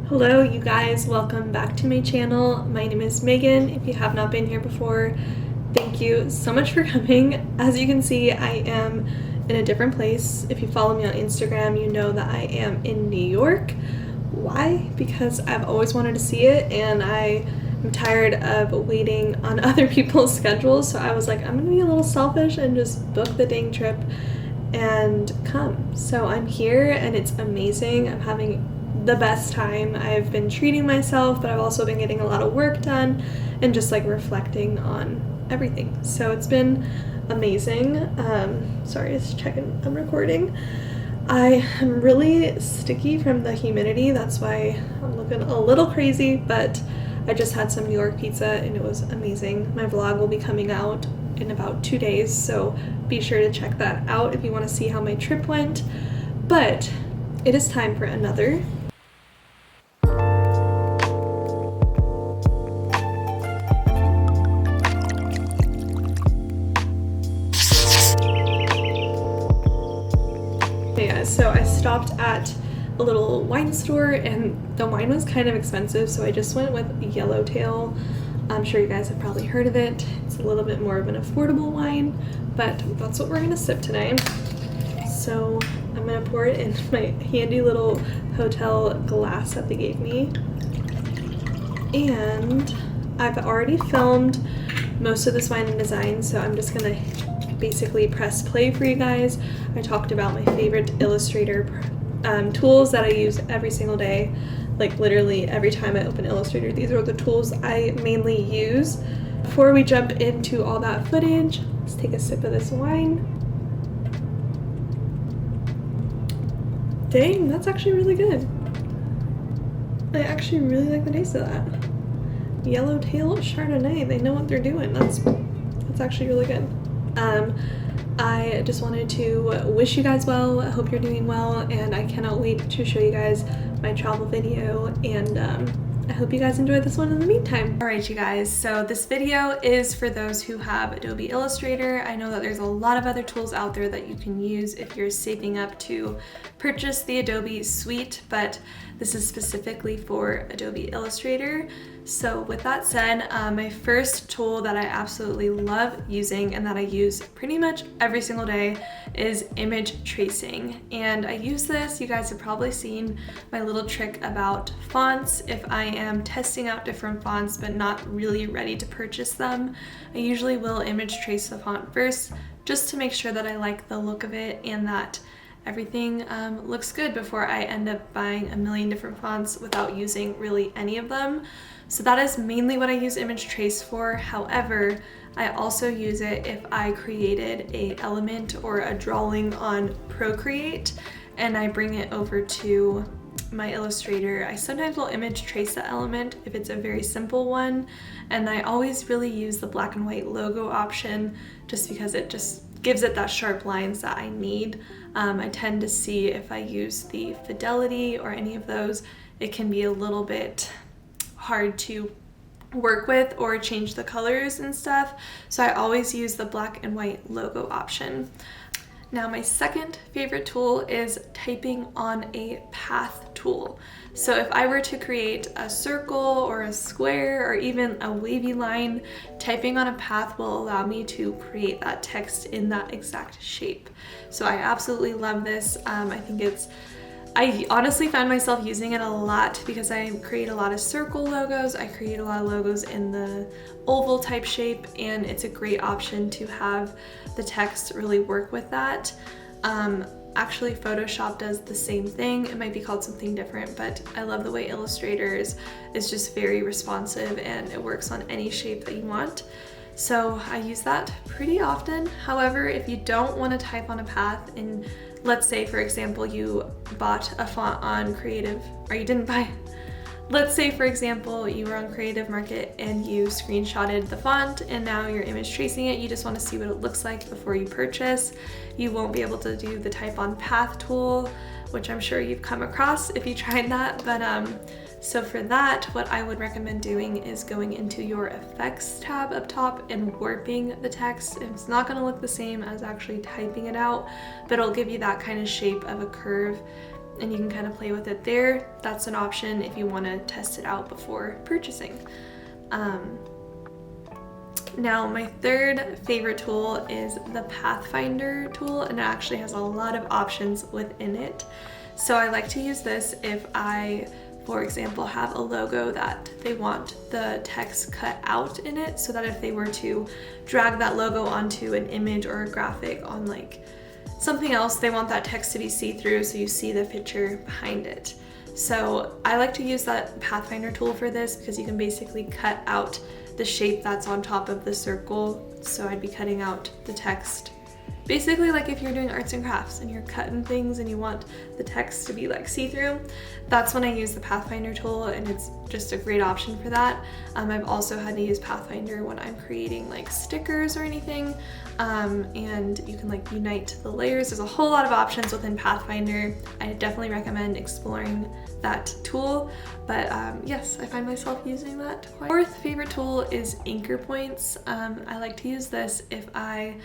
Hello you guys, welcome back to my channel. My name is Megan. If you have not been here before, thank you so much for coming. As you can see, I am in a different place. If you follow me on Instagram, you know that I am in New York. Why? Because I've always wanted to see it and I am tired of waiting on other people's schedules. So I was like, I'm gonna be a little selfish and just book the dang trip and come. So I'm here and it's amazing. I'm having the best time. I've been treating myself, but I've also been getting a lot of work done and just like reflecting on everything. So it's been amazing. Sorry, just checking I'm recording. I am really sticky from the humidity. That's why I'm looking a little crazy, but I just had some New York pizza and it was amazing. My vlog will be coming out in about 2 days, so be sure to check that out if you want to see how my trip went. But it is time for another So I stopped at a little wine store and the wine was kind of expensive, so I just went with Yellowtail. I'm sure you guys have probably heard of it. It's a little bit more of an affordable wine, but that's what we're gonna sip today. So I'm gonna pour it in my handy little hotel glass that they gave me. And I've already filmed most of this wine and design, so I'm just gonna basically press play for you guys. I talked about my favorite Illustrator tools that I use every single day. Like literally every time I open Illustrator, these are the tools I mainly use. Before we jump into all that footage, let's take a sip of this wine. Dang, that's actually really good. I actually really like the taste of that. Yellowtail Chardonnay, they know what they're doing. That's actually really good. I just wanted to wish you guys well. I hope you're doing well, and I cannot wait to show you guys my travel video, and I hope you guys enjoy this one in the meantime. Alright you guys, so this video is for those who have Adobe Illustrator. I know that there's a lot of other tools out there that you can use if you're saving up to purchase the Adobe suite, but this is specifically for Adobe Illustrator. So with that said, my first tool that I absolutely love using and that I use pretty much every single day is image tracing. And I use this, you guys have probably seen my little trick about fonts. If I am testing out different fonts but not really ready to purchase them, I usually will image trace the font first just to make sure that I like the look of it and that everything looks good before I end up buying a million different fonts without using really any of them. So that is mainly what I use image trace for. However, I also use it if I created an element or a drawing on Procreate and I bring it over to my Illustrator. I sometimes will image trace the element if it's a very simple one, and I always really use the black and white logo option just because it just gives it that sharp lines that I need. I tend to see if I use the fidelity or any of those, it can be a little bit hard to work with or change the colors and stuff. So I always use the black and white logo option. Now my second favorite tool is typing on a path tool. So if I were to create a circle or a square or even a wavy line, typing on a path will allow me to create that text in that exact shape. So I absolutely love this. I honestly find myself using it a lot because I create a lot of circle logos, I create a lot of logos in the oval type shape, and it's a great option to have the text really work with that. Actually, Photoshop does the same thing. It might be called something different, but I love the way Illustrator is just very responsive and it works on any shape that you want. So I use that pretty often. However, if you don't want to type on a path, and let's say for example you bought a font on Creative, or you didn't buy, let's say for example you were on Creative Market and you screenshotted the font and now you're image tracing it, you just want to see what it looks like before you purchase, you won't be able to do the type on path tool, which I'm sure you've come across if you tried that, but so for that, what I would recommend doing is going into your effects tab up top and warping the text. It's not going to look the same as actually typing it out, but it'll give you that kind of shape of a curve and you can kind of play with it there. That's an option if you want to test it out before purchasing. Now my third favorite tool is the Pathfinder tool, and it actually has a lot of options within it. So I like to use this if I, for example, have a logo that they want the text cut out in it, so that if they were to drag that logo onto an image or a graphic on like something else, they want that text to be see-through so you see the picture behind it. So I like to use that Pathfinder tool for this because you can basically cut out the shape that's on top of the circle. So I'd be cutting out the text. Basically like if you're doing arts and crafts and you're cutting things and you want the text to be like see-through, that's when I use the Pathfinder tool, and it's just a great option for that. I've also had to use Pathfinder when I'm creating like stickers or anything, and you can like unite the layers. There's a whole lot of options within Pathfinder. I definitely recommend exploring that tool, but yes, I find myself using that quite. Fourth favorite tool is anchor points. I like to use this if I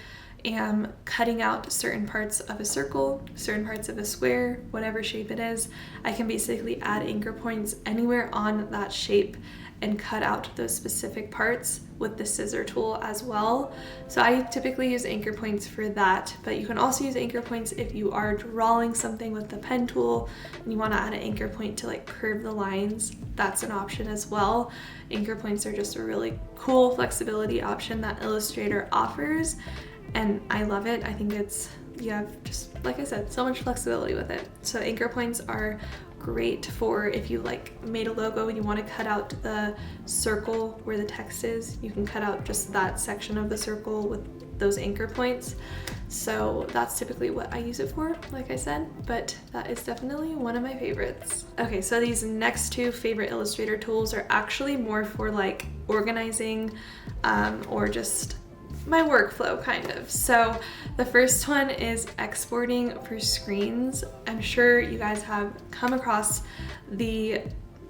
am cutting out certain parts of a circle, certain parts of a square, whatever shape it is. I can basically add anchor points anywhere on that shape and cut out those specific parts with the scissor tool as well. So I typically use anchor points for that, but you can also use anchor points if you are drawing something with the pen tool and you want to add an anchor point to like curve the lines. That's an option as well. Anchor points are just a really cool flexibility option that Illustrator offers, and I love it. I think you have just, like I said, so much flexibility with it. So anchor points are great for if you like made a logo and you want to cut out the circle where the text is. You can cut out just that section of the circle with those anchor points. So that's typically what I use it for, like I said, but that is definitely one of my favorites. Okay, so these next two favorite Illustrator tools are actually more for like organizing or just my workflow kind of. So the first one is exporting for screens. I'm sure you guys have come across the,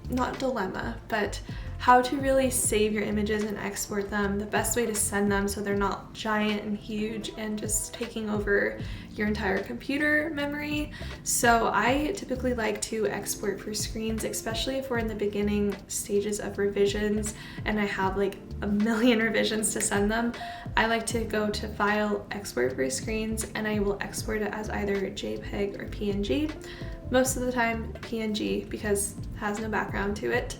not dilemma, but how to really save your images and export them, the best way to send them so they're not giant and huge and just taking over your entire computer memory. So I typically like to export for screens, especially if we're in the beginning stages of revisions and I have like a million revisions to send them. I like to go to File, Export for Screens, and I will export it as either JPEG or PNG. Most of the time PNG because it has no background to it.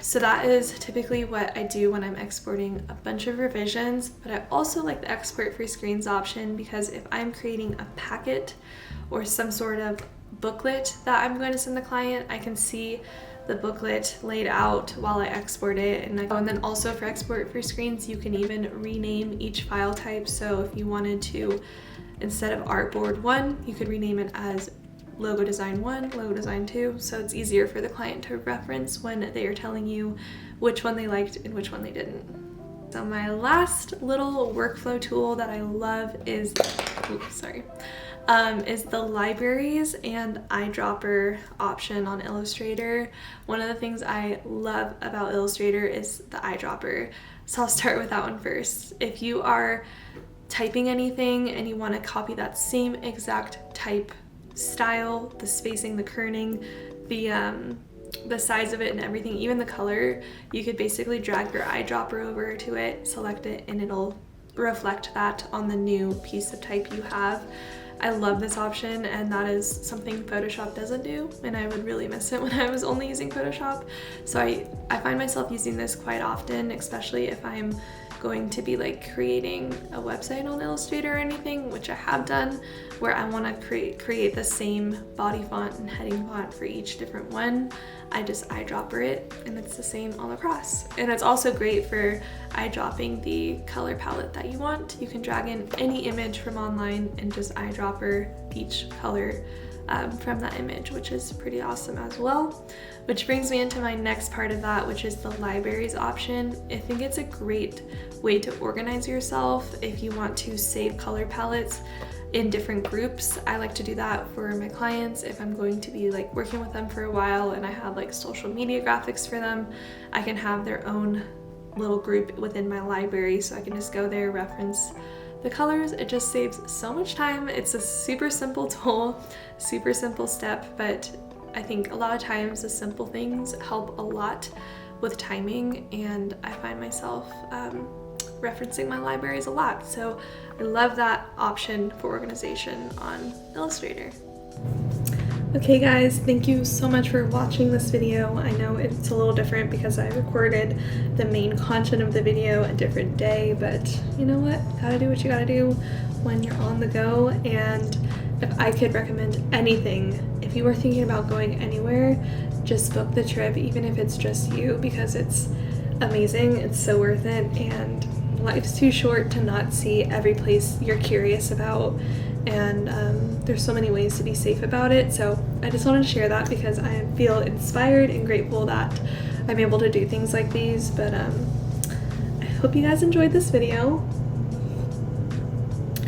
So that is typically what I do when I'm exporting a bunch of revisions, but I also like the export for screens option because if I'm creating a packet or some sort of booklet that I'm going to send the client, I can see the booklet laid out while I export it. And then also for export for screens, you can even rename each file type. So if you wanted to, instead of Artboard 1, you could rename it as Logo Design 1, Logo Design 2, so it's easier for the client to reference when they are telling you which one they liked and which one they didn't. So my last little workflow tool that I love is, is the libraries and eyedropper option on Illustrator. One of the things I love about Illustrator is the eyedropper. So I'll start with that one first. If you are typing anything and you want to copy that same exact type style, the spacing, the kerning, the size of it and everything, even the color, you could basically drag your eyedropper over to it, select it, and it'll reflect that on the new piece of type you have. I love this option, and that is something Photoshop doesn't do, and I would really miss it when I was only using Photoshop. So I find myself using this quite often, especially if I'm going to be like creating a website on Illustrator or anything, which I have done, where I want to create the same body font and heading font for each different one. I just eyedropper it and it's the same all across. And it's also great for eyedropping the color palette that you want. You can drag in any image from online and just eyedropper each color from that image, which is pretty awesome as well. Which brings me into my next part of that, which is the libraries option. I think it's a great way to organize yourself if you want to save color palettes in different groups. I like to do that for my clients if I'm going to be like working with them for a while and I have like social media graphics for them. I can have their own little group within my library, so I can just go there, reference the colors, it just saves so much time. It's a super simple tool, super simple step, but I think a lot of times the simple things help a lot with timing, and I find myself referencing my libraries a lot. So I love that option for organization on Illustrator. Okay guys, thank you so much for watching this video. I know it's a little different because I recorded the main content of the video a different day, but you know what? Gotta do what you gotta do when you're on the go. And if I could recommend anything, if you were thinking about going anywhere, just book the trip, even if it's just you, because it's amazing. It's so worth it, and life's too short to not see every place you're curious about, and there's so many ways to be safe about it. So I just wanted to share that because I feel inspired and grateful that I'm able to do things like these. But I hope you guys enjoyed this video.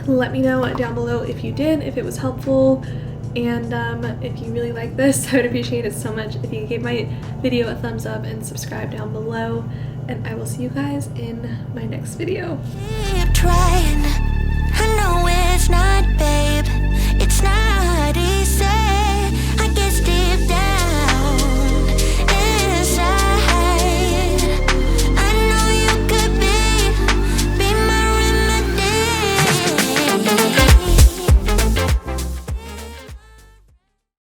Let me know down below if you did, if it was helpful. And if you really like this, I would appreciate it so much if you gave my video a thumbs up and subscribe down below. And I will see you guys in my next video.